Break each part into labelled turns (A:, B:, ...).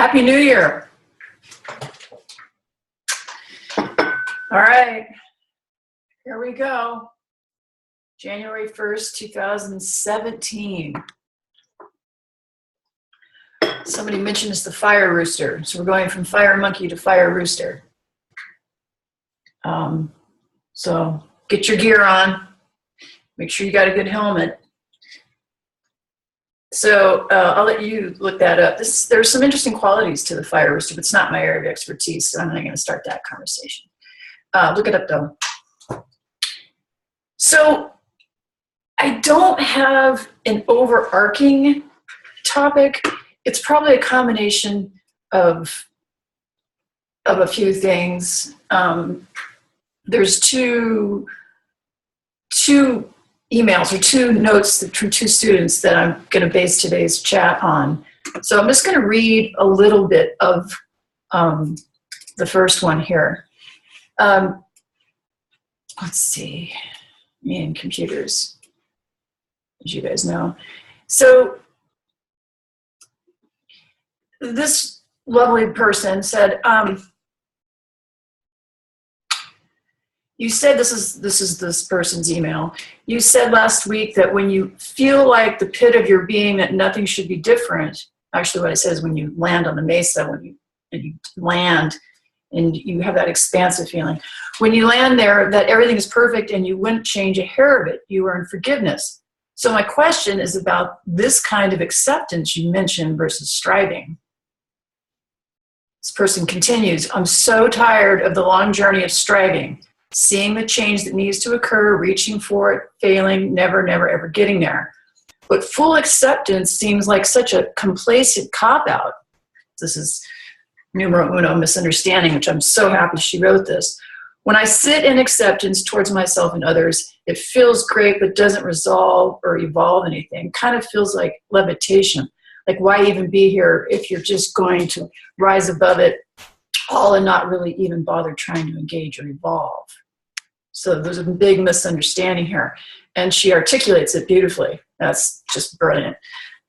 A: Happy New Year. All right, here we go. January 1st, 2017. Somebody mentioned it's the fire rooster. So we're going from fire monkey to fire rooster. So get your gear on. Make sure you got a good helmet. So I'll let you look that up. There's some interesting qualities to the fire rooster, but it's not my area of expertise, so I'm not going to start that conversation. Look it up, though. So I don't have an overarching topic. It's probably a combination of a few things. There's two emails or two notes from two students that I'm going to base today's chat on. So I'm just going to read a little bit of the first one here. Let's see. Me and computers, as you guys know. So this lovely person said, you said, this is this person's email. You said last week that when you feel like the pit of your being that nothing should be different, actually what I said is when you land on the mesa, when you land and you have that expansive feeling. When you land there, that everything is perfect and you wouldn't change a hair of it. You are in forgiveness. So my question is about this kind of acceptance you mentioned versus striving. This person continues, I'm so tired of the long journey of striving. Seeing the change that needs to occur, reaching for it, failing, never, ever getting there. But full acceptance seems like such a complacent cop-out. This is numero uno, misunderstanding, which I'm so happy she wrote this. When I sit in acceptance towards myself and others, it feels great but doesn't resolve or evolve anything. Kind of feels like levitation. Like why even be here if you're just going to rise above it all and not really even bother trying to engage or evolve. So there's a big misunderstanding here. And she articulates it beautifully. That's just brilliant.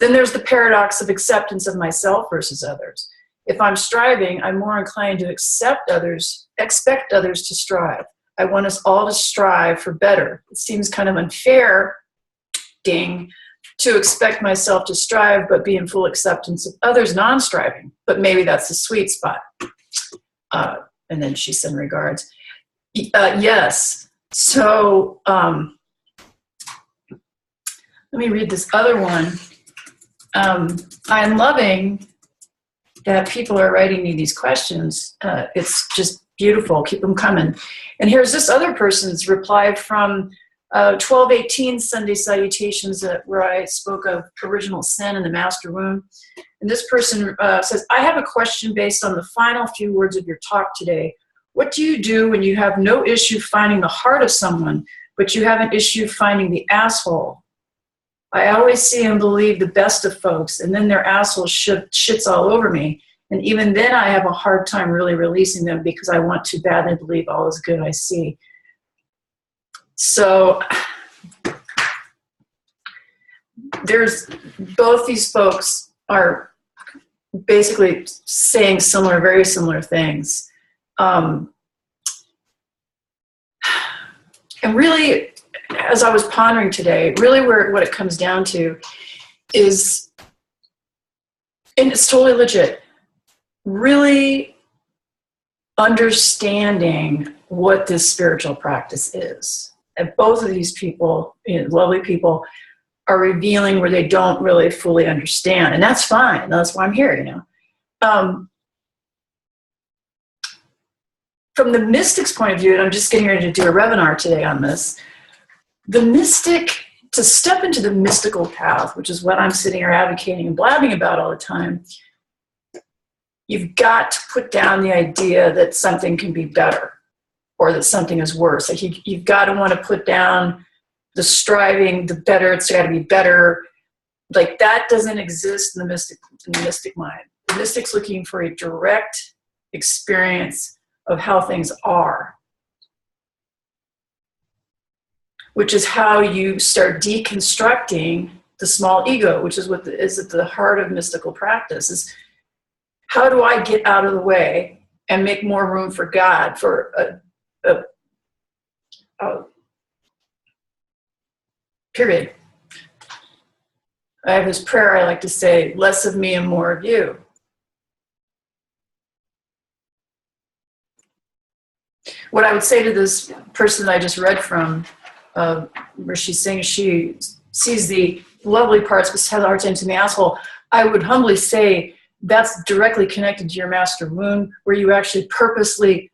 A: Then there's the paradox of acceptance of myself versus others. If I'm striving, I'm more inclined to expect others to strive. I want us all to strive for better. It seems kind of unfair, ding, to expect myself to strive but be in full acceptance of others non-striving. But maybe that's the sweet spot. And then she sent regards. Yes. So let me read this other one. I'm loving that people are writing me these questions. It's just beautiful. Keep them coming. And here's this other person's reply from 12:18 Sunday Salutations, where I spoke of original sin and the master wound. And this person says, I have a question based on the final few words of your talk today. What do you do when you have no issue finding the heart of someone, but you have an issue finding the asshole? I always see and believe the best of folks, and then their asshole shits all over me. And even then I have a hard time really releasing them because I want to badly believe all is good I see. So there's both these folks are basically saying very similar things. And really, as I was pondering today, really what it comes down to is, and it's totally legit, really understanding what this spiritual practice is. And both of these people, lovely people, are revealing where they don't really fully understand. And that's fine. That's why I'm here, From the mystic's point of view, and I'm just getting ready to do a webinar today on this, the mystic, to step into the mystical path, which is what I'm sitting here advocating and blabbing about all the time, you've got to put down the idea that something can be better or that something is worse. Like you've got to want to put down the striving, the better, it's got to be better. Like that doesn't exist in the mystic mind. The mystic's looking for a direct experience of how things are, which is how you start deconstructing the small ego, which is what is at the heart of mystical practice, is how do I get out of the way and make more room for God, for a period. I have this prayer I like to say, less of me and more of you. What I would say to this person that I just read from, where she's saying she sees the lovely parts but has a hard time seeing the asshole, I would humbly say that's directly connected to your master wound, where you actually purposely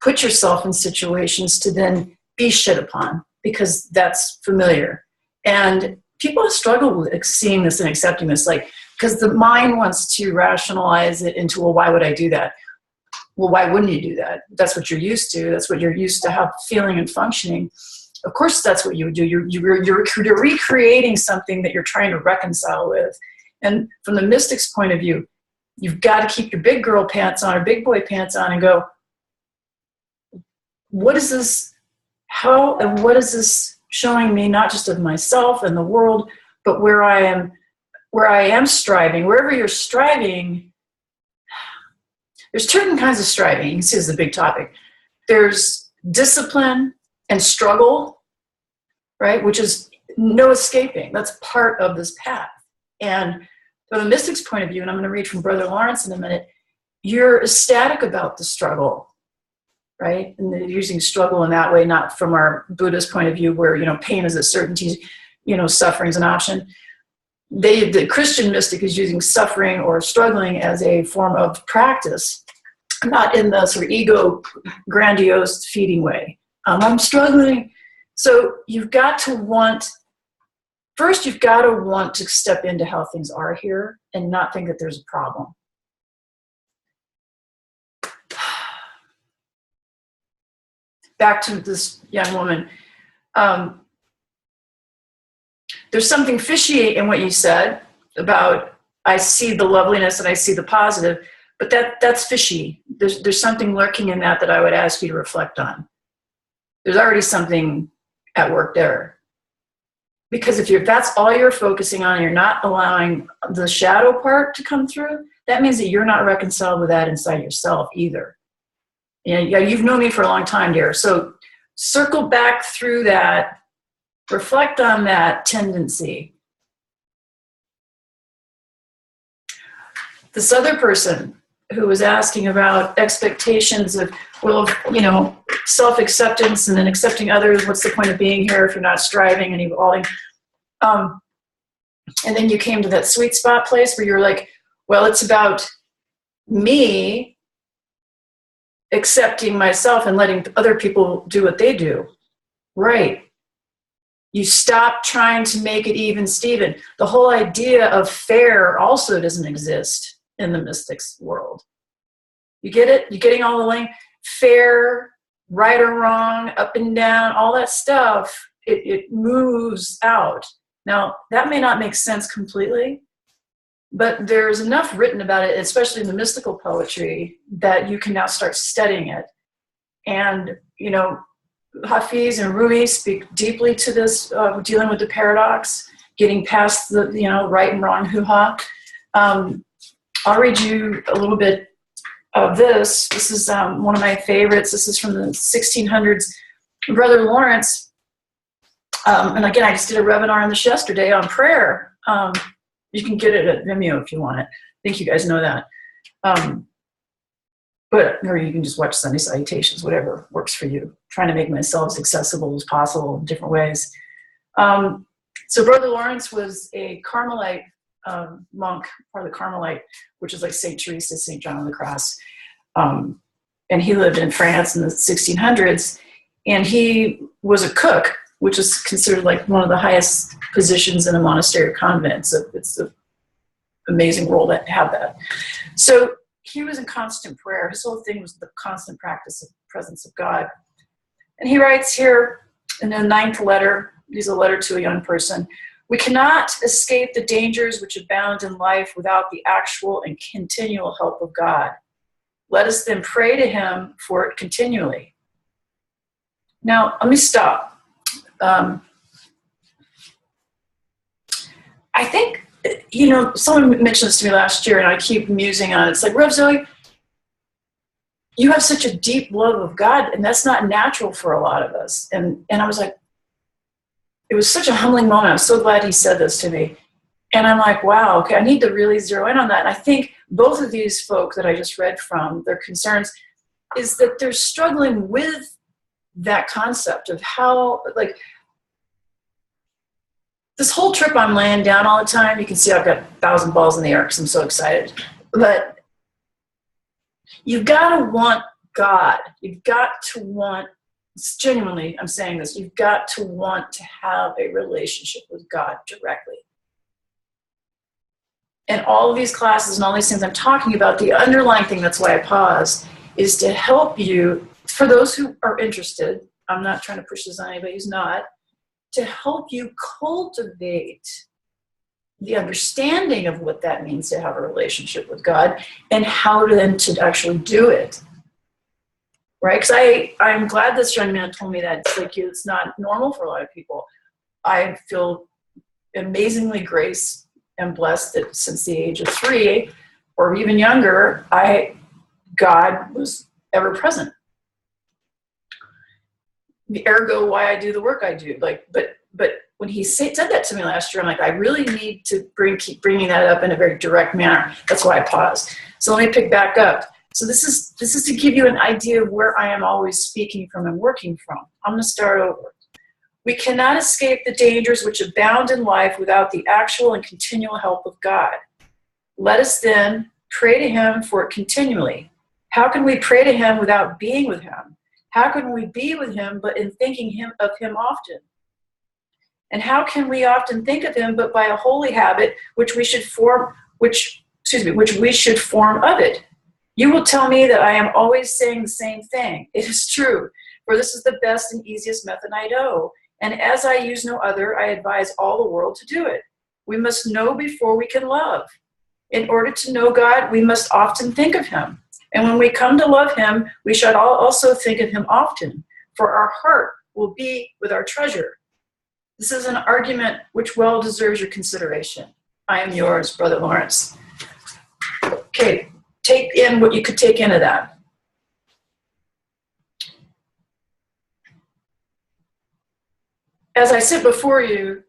A: put yourself in situations to then be shit upon, because that's familiar. And people struggle with seeing this and accepting this, like, because the mind wants to rationalize it into, well, why would I do that? Well, why wouldn't you do that? That's what you're used to. That's what you're used to, how feeling and functioning. Of course, that's what you would do. You're recreating something that you're trying to reconcile with. And from the mystic's point of view, you've got to keep your big girl pants on or big boy pants on and go, what is this? How and what is this showing me, not just of myself and the world, but where I am striving? Wherever you're striving, there's certain kinds of striving. You can see this is a big topic. There's discipline and struggle, right? Which is no escaping. That's part of this path. And from the mystic's point of view, and I'm going to read from Brother Lawrence in a minute, you're ecstatic about the struggle, right? And they're using struggle in that way, not from our Buddhist point of view, where, pain is a certainty, suffering is an option. The Christian mystic is using suffering or struggling as a form of practice, not in the sort of ego grandiose feeding way. I'm struggling. So you've got to want to step into how things are here and not think that there's a problem. Back to this young woman. There's something fishy in what you said about, I see the loveliness and I see the positive, but that's fishy. There's something lurking in that I would ask you to reflect on. There's already something at work there. Because if that's all you're focusing on and you're not allowing the shadow part to come through, that means that you're not reconciled with that inside yourself either. You've known me for a long time, dear. So circle back through that, reflect on that tendency. This other person who was asking about expectations of, self-acceptance and then accepting others. What's the point of being here if you're not striving and evolving? And then you came to that sweet spot place where you're like, well, it's about me accepting myself and letting other people do what they do. Right. You stop trying to make it even, Steven. The whole idea of fair also doesn't exist in the mystics world. You get it? You're getting all the link? Fair, right or wrong, up and down, all that stuff, it moves out. Now, that may not make sense completely, but there's enough written about it, especially in the mystical poetry, that you can now start studying it. And, Hafiz and Rumi speak deeply to this, dealing with the paradox, getting past the, right and wrong hoo-ha. I'll read you a little bit of this. This is one of my favorites. This is from the 1600s. Brother Lawrence, and again, I just did a webinar on this yesterday on prayer. You can get it at Vimeo if you want it. I think you guys know that. Or you can just watch Sunday Salutations, whatever works for you. Trying to make myself as accessible as possible in different ways. So Brother Lawrence was a Carmelite monk, part of the Carmelite, which is like St. Teresa, St. John of the Cross. And he lived in France in the 1600s. And he was a cook, which is considered like one of the highest positions in a monastery or convent. So it's an amazing role to have that. So he was in constant prayer. His whole thing was the constant practice of the presence of God. And he writes here in the 9th letter, he's a letter to a young person, we cannot escape the dangers which abound in life without the actual and continual help of God. Let us then pray to him for it continually. Now, let me stop. I think you know, someone mentioned this to me last year, and I keep musing on it. It's like, Rev Zoe, you have such a deep love of God, and that's not natural for a lot of us. And I was like, it was such a humbling moment. I was so glad he said this to me. And I'm like, wow, okay, I need to really zero in on that. And I think both of these folk that I just read from, their concerns is that they're struggling with that concept of how, like, this whole trip I'm laying down all the time. You can see I've got 1,000 balls in the air because I'm so excited. But you've got to want God. You've got to want, genuinely, I'm saying this, you've got to want to have a relationship with God directly. And all of these classes and all these things I'm talking about, the underlying thing, that's why I paused, is to help you, for those who are interested, I'm not trying to push this on anybody who's not, to help you cultivate the understanding of what that means to have a relationship with God and how to then to actually do it. Right? Because I'm glad this young man told me that. It's like, it's not normal for a lot of people. I feel amazingly graced and blessed that since the age of 3 or even younger, God was ever present. Ergo, why I do the work I do. Like, but when he said that to me last year, I'm like, I really need to keep bringing that up in a very direct manner. That's why I paused. So let me pick back up. So this is to give you an idea of where I am always speaking from and working from. I'm going to start over. We cannot escape the dangers which abound in life without the actual and continual help of God. Let us then pray to him for it continually. How can we pray to him without being with him? How can we be with him but in thinking of him often? And how can we often think of him but by a holy habit which we should form of it? You will tell me that I am always saying the same thing. It is true, for this is the best and easiest method I know. And as I use no other, I advise all the world to do it. We must know before we can love. In order to know God, we must often think of him. And when we come to love him, we should also think of him often, for our heart will be with our treasure. This is an argument which well deserves your consideration. I am yours, Brother Lawrence. Okay, take in what you could take into that. As I sit before you,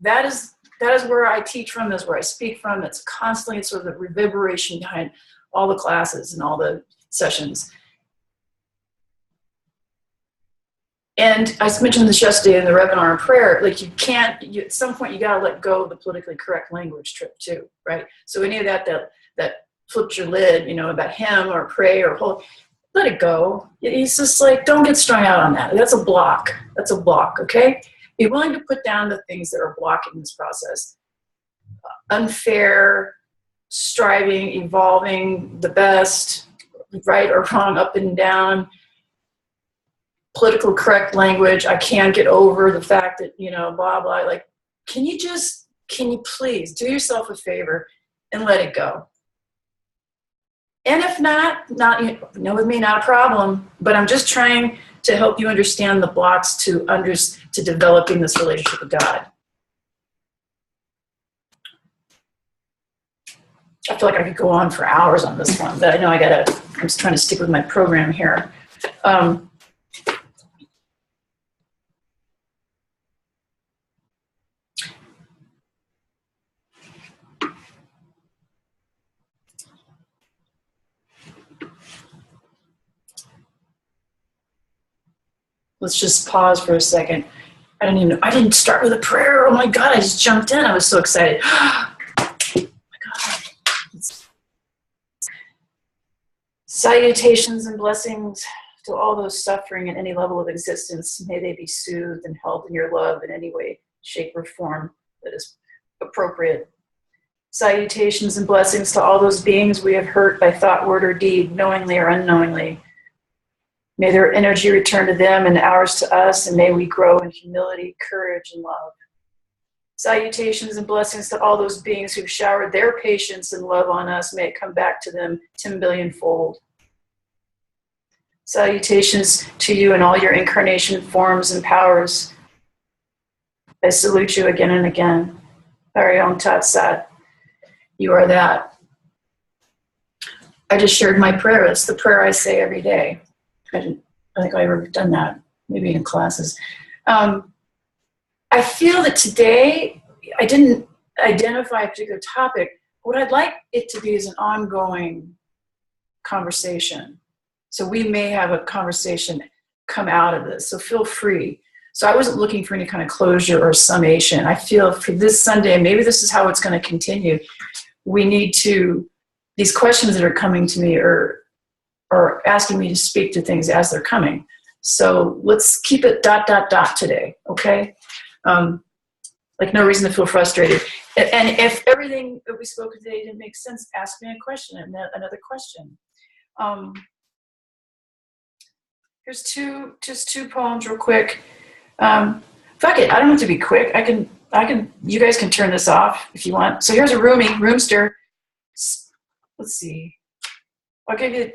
A: that is where I teach from, that's where I speak from. It's constantly sort of the reverberation behind all the classes and all the sessions. And I mentioned this yesterday in the Reverend on prayer, like at some point you gotta let go of the politically correct language trip too, right? So any of that flipped your lid, about him or pray or hold, let it go. He's just like, don't get strung out on that. That's a block. That's a block, okay? Be willing to put down the things that are blocking this process. Unfair, striving, evolving, the best, right or wrong, up and down, political correct language. I can't get over the fact that, blah, blah. Like, can you please do yourself a favor and let it go? And if not with me, not a problem. But I'm just trying to help you understand the blocks to developing this relationship with God. I feel like I could go on for hours on this one, but I know I'm just trying to stick with my program here. Let's just pause for a second. I didn't start with a prayer. Oh my God, I just jumped in. I was so excited. Oh my God. Salutations and blessings to all those suffering at any level of existence. May they be soothed and held in your love in any way, shape, or form that is appropriate. Salutations and blessings to all those beings we have hurt by thought, word, or deed, knowingly or unknowingly. May their energy return to them and ours to us, and may we grow in humility, courage, and love. Salutations and blessings to all those beings who've showered their patience and love on us. May it come back to them 10 billion-fold. Salutations to you in all your incarnation forms and powers. I salute you again and again. Hari Om Tat Sat. You are that. I just shared my prayer. It's the prayer I say every day. I don't think I've ever done that, maybe in classes. I feel that today, I didn't identify a particular topic. What I'd like it to be is an ongoing conversation. So we may have a conversation come out of this, so feel free. So I wasn't looking for any kind of closure or summation. I feel for this Sunday, maybe this is how it's going to continue. We need to, these questions that are coming to me are asking me to speak to things as they're coming. So let's keep it ... today, okay? Like no reason to feel frustrated. And if everything that we spoke today didn't make sense, ask me a question, another question. Here's just two poems real quick. Fuck it, I don't have to be quick. I can, you guys can turn this off if you want. So here's a roomster. Let's see. I'll give you,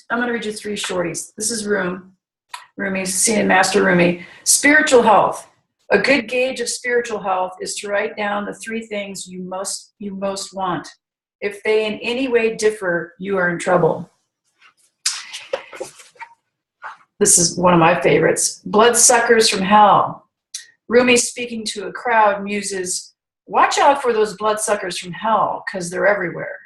A: I'm gonna read you 3 shorties. This is Rumi, seeing Master Rumi. Spiritual health. A good gauge of spiritual health is to write down the 3 things you most want. If they in any way differ, you are in trouble. This is one of my favorites. Bloodsuckers from hell. Rumi, speaking to a crowd, muses, watch out for those bloodsuckers from hell, because they're everywhere.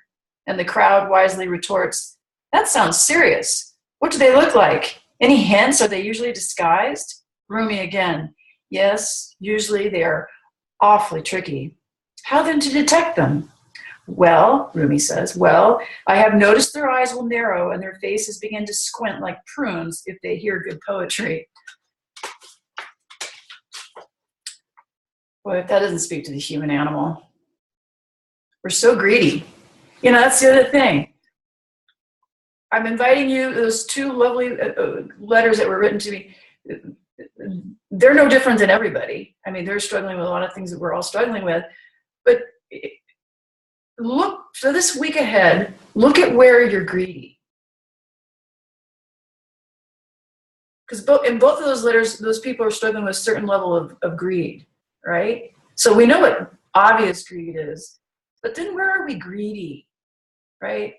A: And the crowd wisely retorts, that sounds serious. What do they look like? Any hints? Are they usually disguised? Rumi again, yes, usually they are awfully tricky. How then to detect them? Well, Rumi says, well, I have noticed their eyes will narrow and their faces begin to squint like prunes if they hear good poetry. Boy, if that doesn't speak to the human animal. We're so greedy. You know, that's the other thing. I'm inviting you, those 2 lovely letters that were written to me, they're no different than everybody. I mean, they're struggling with a lot of things that we're all struggling with. But look, for this week ahead, look at where you're greedy. Because in both of those letters, those people are struggling with a certain level of greed, right? So we know what obvious greed is. But then where are we greedy, right?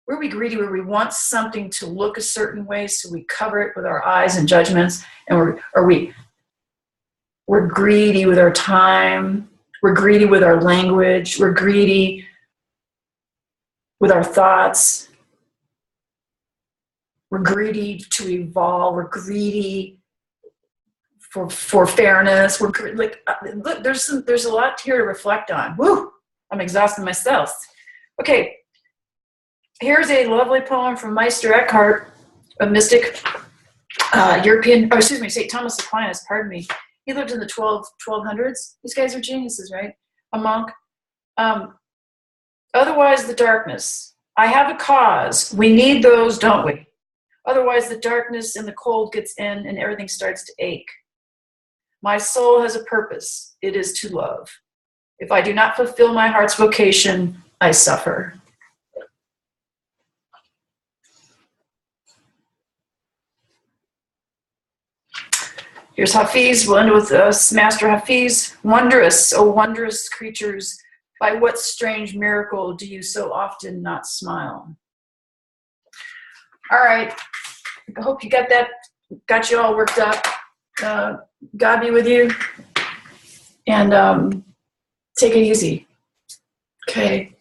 A: Where are we greedy, where we want something to look a certain way, so we cover it with our eyes and judgments, and we're greedy with our time, we're greedy with our language, we're greedy with our thoughts, we're greedy to evolve, we're greedy for fairness, look, there's a lot here to reflect on. Woo! I'm exhausted myself. Okay. Here's a lovely poem from Meister Eckhart, a mystic, St. Thomas Aquinas, pardon me. He lived in the 1200s. These guys are geniuses, right? A monk. Otherwise, the darkness. I have a cause. We need those, don't we? Otherwise, the darkness and the cold gets in and everything starts to ache. My soul has a purpose. It is to love. If I do not fulfill my heart's vocation, I suffer. Here's Hafiz, we'll end with Master Hafiz. Wondrous, oh wondrous creatures, by what strange miracle do you so often not smile? All right, I hope you got you all worked up. God be with you, and take it easy. Okay.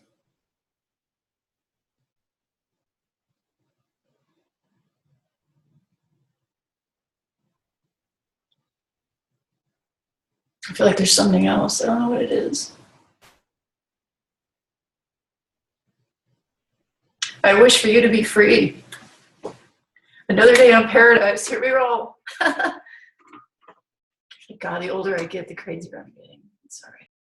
A: I feel like there's something else. I don't know what it is. I wish for you to be free. Another day on paradise. Here we roll. God, the older I get, the crazier I'm getting. It's all right.